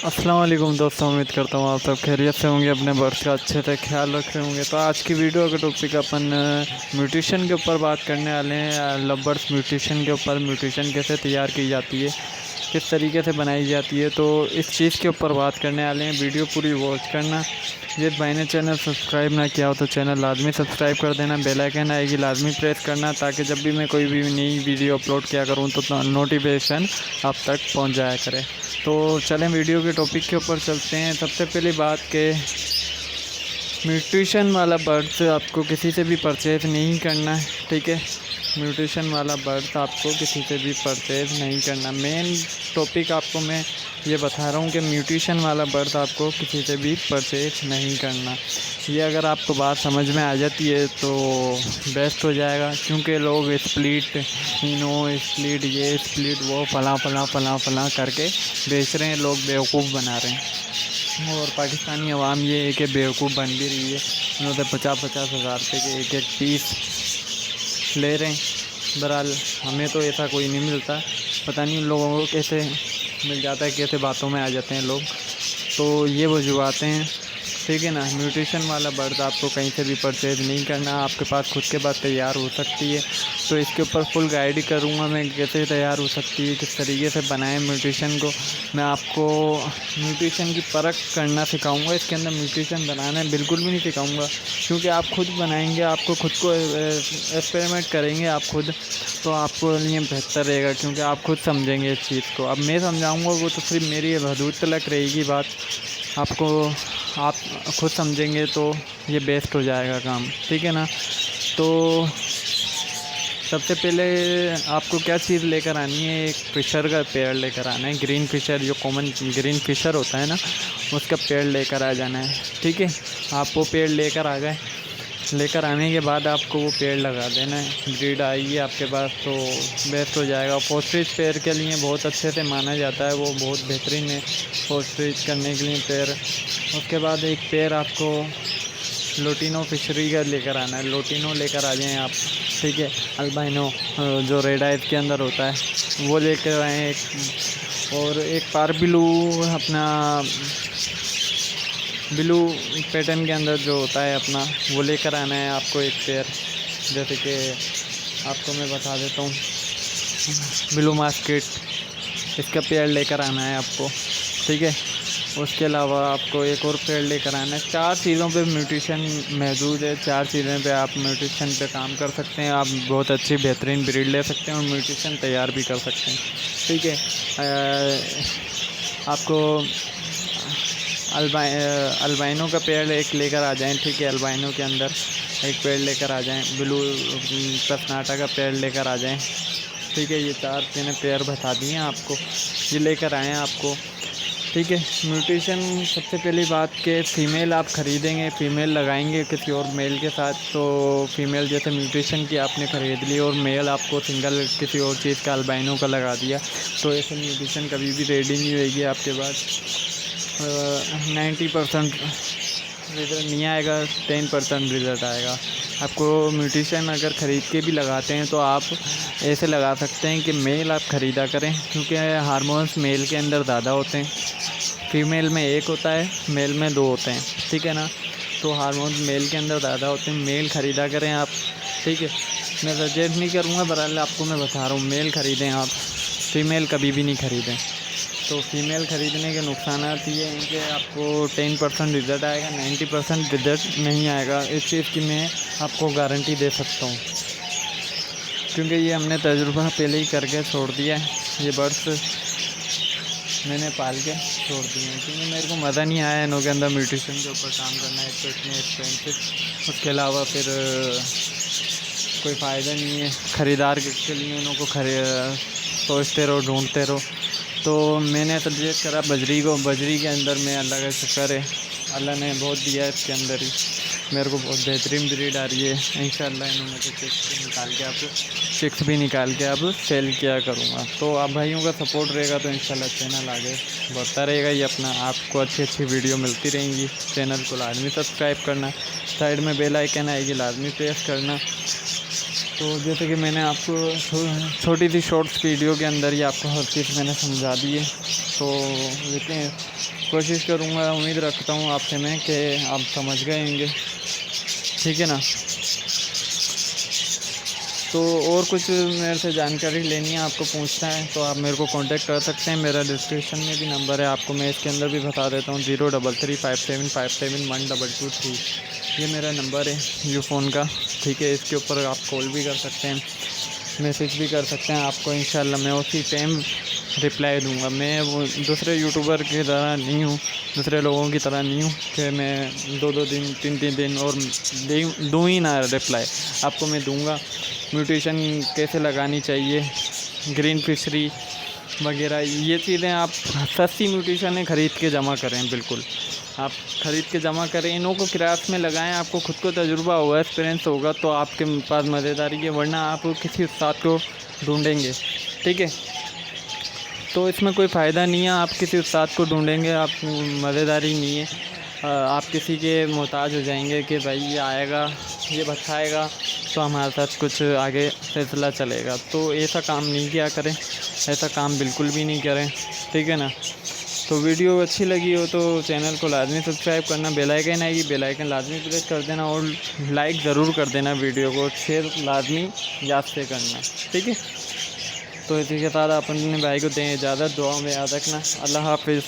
अस्सलाम वालेकुम दोस्तों, उम्मीद करता हूँ आप सब खैरियत से होंगे, अपने बर्थ का अच्छे से ख्याल रख रहे होंगे। तो आज की वीडियो का टॉपिक अपन म्यूट्रिशन के ऊपर बात करने वाले हैं। लव बर्ड्स म्यूट्रिशन के ऊपर, म्यूट्रिशन कैसे तैयार की जाती है, किस तरीके से बनाई जाती है, तो इस चीज़ के ऊपर बात करने वाले हैं। वीडियो पूरी वॉच करना। जिस भाई ने चैनल सब्सक्राइब ना किया हो तो चैनल लाजमी सब्सक्राइब कर देना, बेल आइकन आएगी लाजमी प्रेस करना, ताकि जब भी मैं कोई भी नई वीडियो अपलोड किया करूँ तो नोटिफिकेशन आप तक पहुंच जाया करे। तो चलें वीडियो के टॉपिक के ऊपर चलते हैं। सबसे पहली बात के म्यूट्रिशन वाला बर्ड्स आपको किसी से भी परचेज़ नहीं करना है, ठीक है। म्यूट्रिशन वाला बर्ड्स आपको किसी से भी परचेज़ नहीं करना। मेन टॉपिक आपको मैं ये बता रहा हूँ कि म्यूट्रिशन वाला बर्ड आपको किसी से भी परचेज़ नहीं करना। ये अगर आपको बात समझ में आ जाती है तो बेस्ट हो जाएगा, क्योंकि लोग स्प्लिट स्प्लिट ये स्प्लिट वो फला करके बेच रहे हैं, लोग बेवकूफ़ बना रहे हैं। और पाकिस्तानी अवाम ये है कि बेवकूफ़ बन भी रही है। उन्होंने 50-50 हज़ार रुपये के एक पीस ले रहे हैं। बहरहाल हमें तो ऐसा कोई नहीं मिलता, पता नहीं उन लोगों को कैसे मिल जाता है, कैसे बातों में आ जाते हैं लोग। तो ये वजूहतें हैं, ठीक है ना। म्यूट्रिशन वाला बर्ड आपको कहीं से भी परचेज़ नहीं करना, आपके पास खुद के बाद तैयार हो सकती है। तो इसके ऊपर फुल गाइड करूँगा मैं, कैसे तैयार हो सकती है, किस तरीके से बनाएं म्यूट्रिशन को। मैं आपको म्यूट्रिशन की परख करना सिखाऊंगा, इसके अंदर म्यूट्रिशन बनाना बिल्कुल भी नहीं सिखाऊंगा, क्योंकि आप खुद बनाएंगे, आपको खुद को एक्सपेरिमेंट करेंगे आप खुद, तो आपको लिए बेहतर रहेगा, क्योंकि आप खुद समझेंगे इस चीज़ को। अब मैं समझाऊंगा वो तो सिर्फ मेरी हदूद तलक रहेगी बात, आपको आप खुद समझेंगे तो ये बेस्ट हो जाएगा काम, ठीक है ना। तो सबसे पहले आपको क्या चीज़ लेकर आनी है, एक फ़िशर का पेड़ लेकर आना है। ग्रीन फ़िशर, जो कॉमन ग्रीन फ़िशर होता है ना, उसका पेड़ लेकर आ जाना है, ठीक है। आप वो पेड़ लेकर आ गए, लेकर आने के बाद आपको वो पेड़ लगा देना है। ब्रीड आएगी आपके पास तो बेस्ट हो जाएगा। फोस्ट्रिच पेड़ के लिए बहुत अच्छे से माना जाता है, वो बहुत बेहतरीन है फोस्ट्रिच करने के लिए पेड़। उसके बाद एक पेड़ आपको लोटिनो फिशरी का लेकर आना है। लोटिनो लेकर आ जाएँ आप, ठीक है। अल्बाइनो जो रेड आइज के अंदर होता है वो लेकर आएँ एक, और एक पारबिलू अपना ब्लू पैटर्न के अंदर जो होता है अपना, वो लेकर आना है आपको एक पेयर। जैसे कि आपको मैं बता देता हूँ, ब्लू मास्केट, इसका पेयर लेकर आना है आपको, ठीक है। उसके अलावा आपको एक और पेड़ लेकर आना है। 4 चीज़ों पे म्यूट्रिशन मौजूद है, 4 चीज़ों पे आप म्यूट्रिशन पे काम कर सकते हैं। आप बहुत अच्छी बेहतरीन ब्रीड ले सकते हैं और म्यूट्रिशन तैयार भी कर सकते हैं, ठीक है। आपको अल्बाइनो का पेड़ एक लेकर आ जाएं, ठीक है। अल्बाइनो के अंदर एक पेड़ लेकर आ जाएं। ब्लू पसनाटा का पेड़ लेकर आ जाएं, ठीक है। ये 4 मैंने पेड़ बता दिए आपको, ये लेकर आएँ आपको, ठीक है। म्यूट्रिशन सबसे पहली बात के फ़ीमेल आप ख़रीदेंगे, फ़ीमेल लगाएंगे किसी और मेल के साथ, तो फ़ीमेल जैसे म्यूट्रिशन की आपने ख़रीद ली और मेल आपको सिंगल किसी और चीज़ का अल्बाइनो का लगा दिया, तो ऐसे म्यूट्रिशन कभी भी रेडी नहीं रहेगी आपके पास। 90% रिज़ल्ट नहीं आएगा, 10% रिज़ल्ट आएगा। आपको म्यूट्रिशन अगर ख़रीद के भी लगाते हैं तो आप ऐसे लगा सकते हैं कि मेल आप ख़रीदा करें, क्योंकि हार्मोन्स मेल के अंदर ज़्यादा होते हैं, फीमेल में 1 होता है, मेल में 2 होते हैं, ठीक है ना। तो हार्मोन्स मेल के अंदर ज़्यादा होते हैं, मेल ख़रीदा करें आप, ठीक है। मैं सजेस्ट नहीं करूँगा, बहरहाल आपको मैं बता रहा हूँ, मेल ख़रीदें आप, फ़ीमेल कभी भी नहीं ख़रीदें। तो फ़ीमेल ख़रीदने के नुकसान ये हैं कि आपको 10% रिज़ल्ट आएगा, 90% रिज़ल्ट नहीं आएगा। इस चीज़ की मैं आपको गारंटी दे सकता हूँ, क्योंकि ये हमने तजुर्बा पहले ही करके छोड़ दिया है। ये बर्ड्स मैंने पाल के छोड़ दिए हैं, क्योंकि मेरे को मज़ा नहीं आया इनों के अंदर म्यूट्रिशन के ऊपर काम करना है, तो इतने एक्सपेंसिव। उसके अलावा फिर कोई फ़ायदा नहीं है, ख़रीदार के लिए इनों को सोचते रहो, ढूंढते रहो। तो मैंने सजेस्ट करा बजरी को, बजरी के अंदर में अल्लाह का शुक्र है, अल्लाह ने बहुत दिया है इसके अंदर ही, मेरे को बहुत बेहतरीन ब्रीड आ रही है। इंशाल्लाह इन्होंने तो चिक्स भी निकाल के अब सेल किया करूँगा। तो आप भाइयों का सपोर्ट रहेगा तो इंशाल्लाह चैनल आगे बढ़ता रहेगा। ये अपना आपको अच्छी वीडियो मिलती रहेंगी। चैनल को लाजमी सब्सक्राइब करना, साइड में बेल आइकन आएगी लाजमी प्रेस करना। तो जैसे कि मैंने आपको छोटी सी शॉर्ट्स वीडियो के अंदर ही आपको हर चीज़ मैंने समझा दी है। तो लेकिन कोशिश करूँगा, उम्मीद रखता हूँ आपसे मैं कि आप समझ गए होंगे, ठीक है ना। तो और कुछ मेरे से जानकारी लेनी है, आपको पूछना है, तो आप मेरे को कांटेक्ट कर सकते हैं। मेरा डिस्क्रिप्शन में भी नंबर है, आपको मैं इसके अंदर भी बता देता हूँ, 0335757123। ये मेरा नंबर है जियो फ़ोन का, ठीक है। इसके ऊपर आप कॉल भी कर सकते हैं, मैसेज भी कर सकते हैं। आपको इंशाल्लाह मैं उसी टाइम रिप्लाई दूंगा। मैं वो दूसरे यूट्यूबर की तरह नहीं हूँ, दूसरे लोगों की तरह नहीं हूँ कि मैं 2-2 दिन 3-3 दिन और दूँ ही ना रिप्लाई। आपको मैं दूंगा। म्यूटेशन कैसे लगानी चाहिए, ग्रीन फिशरी वगैरह, ये चीज़ें आप सस्ती म्यूटेशन ख़रीद के जमा करें। बिल्कुल आप ख़रीद के जमा करें, इन्हों को क्राफ्ट में लगाएं। आपको खुद को तजुर्बा होगा, एक्सपीरियंस होगा, तो आपके पास मज़ेदारी है, वरना आप किसी उस्ताद को ढूंढेंगे, ठीक है। तो इसमें कोई फ़ायदा नहीं है, आप किसी उस्ताद को ढूंढेंगे, आप मज़ेदारी नहीं है। आप किसी के मोहताज हो जाएंगे कि भाई ये आएगा, ये बताएगा, तो हमारे साथ कुछ आगे सिलसिला चलेगा। तो ऐसा काम नहीं किया करें, ऐसा काम बिल्कुल भी नहीं करें, ठीक है ना। तो वीडियो अच्छी लगी हो तो चैनल को लाजमी सब्सक्राइब करना, बेल आइकन आएगी, बेल आइकन लाजमी प्रेस कर देना, और लाइक ज़रूर कर देना वीडियो को, शेयर लाजमी याद से करना, ठीक है। तो इसी के साथ अपने भाई को दें इजाज़त, दुआ में याद रखना। अल्लाह हाफिज़।